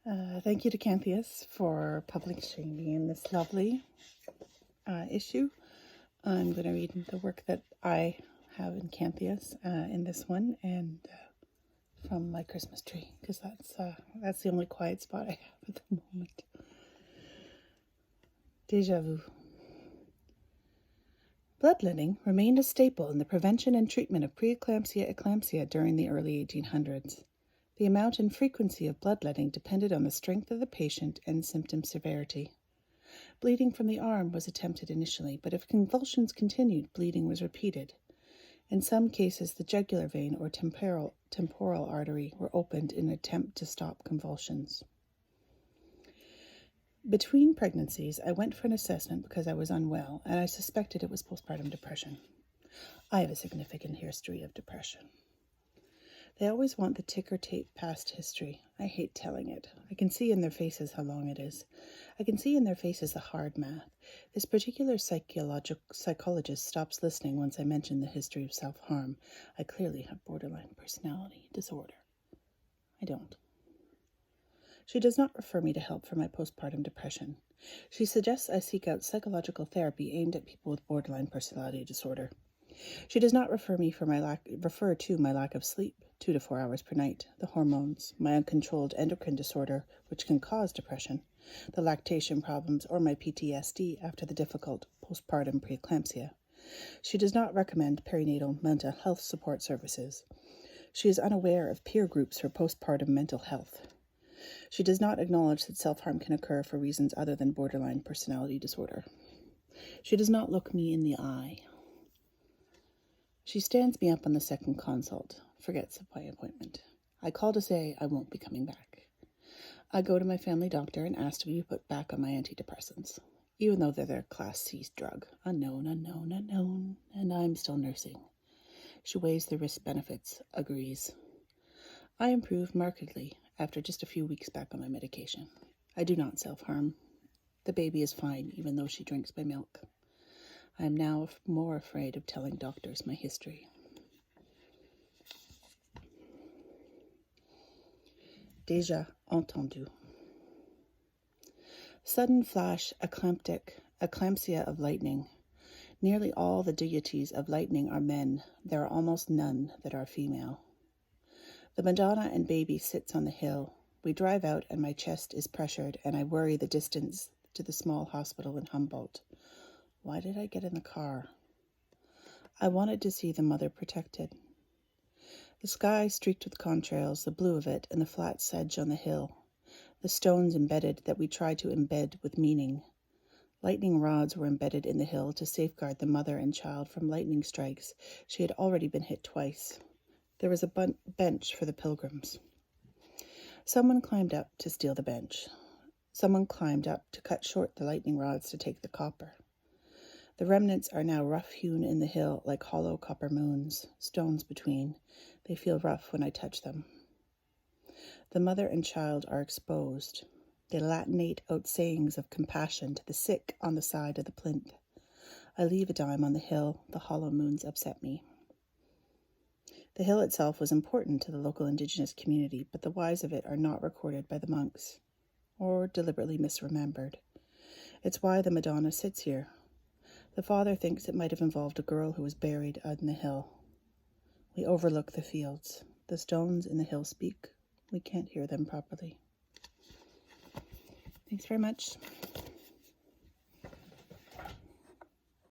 Thank you to Canthius for publishing me in this lovely issue. I'm going to read the work that I have in Canthius in this one, and from my Christmas tree, because that's the only quiet spot I have at the moment. Déjà vu. Bloodletting remained a staple in the prevention and treatment of preeclampsia during the early 1800s. The amount and frequency of bloodletting depended on the strength of the patient and symptom severity. Bleeding from the arm was attempted initially, but if convulsions continued, bleeding was repeated. In some cases, the jugular vein or temporal artery were opened in an attempt to stop convulsions. Between pregnancies, I went for an assessment because I was unwell, and I suspected it was postpartum depression. I have a significant history of depression. They always want the ticker tape past history. I hate telling it. I can see in their faces how long it is. I can see in their faces the hard math. This particular psychologist stops listening once I mention the history of self-harm. I clearly have borderline personality disorder. I don't. She does not refer me to help for my postpartum depression. She suggests I seek out psychological therapy aimed at people with borderline personality disorder. She does not refer to my lack of sleep, 2 to 4 hours per night, the hormones, my uncontrolled endocrine disorder, which can cause depression, the lactation problems, or my PTSD after the difficult postpartum preeclampsia. She does not recommend perinatal mental health support services. She is unaware of peer groups for postpartum mental health. She does not acknowledge that self-harm can occur for reasons other than borderline personality disorder. She does not look me in the eye. She stands me up on the second consult, forgets my appointment. I call to say I won't be coming back. I go to my family doctor and ask to be put back on my antidepressants, even though they're their Class C drug. Unknown, and I'm still nursing. She weighs the risk-benefits, agrees. I improve markedly after just a few weeks back on my medication. I do not self-harm. The baby is fine, even though she drinks my milk. I am now more afraid of telling doctors my history. Déjà, entendu. Sudden flash, eclampsia of lightning. Nearly all the deities of lightning are men. There are almost none that are female. The Madonna and baby sits on the hill. We drive out and my chest is pressured and I worry the distance to the small hospital in Humboldt. Why did I get in the car? I wanted to see the mother protected. The sky streaked with contrails, the blue of it, and the flat sedge on the hill. The stones embedded that we tried to embed with meaning. Lightning rods were embedded in the hill to safeguard the mother and child from lightning strikes. She had already been hit twice. There was a bench for the pilgrims. Someone climbed up to steal the bench. Someone climbed up to cut short the lightning rods to take the copper. The remnants are now rough-hewn in the hill like hollow copper moons, stones between. They feel rough when I touch them. The mother and child are exposed. They latinate out sayings of compassion to the sick on the side of the plinth. I leave a dime on the hill. The hollow moons upset me. The hill itself was important to the local indigenous community, but the whys of it are not recorded by the monks, or deliberately misremembered. It's why the Madonna sits here. The father thinks it might have involved a girl who was buried on the hill. We overlook the fields. The stones in the hill speak. We can't hear them properly. Thanks very much.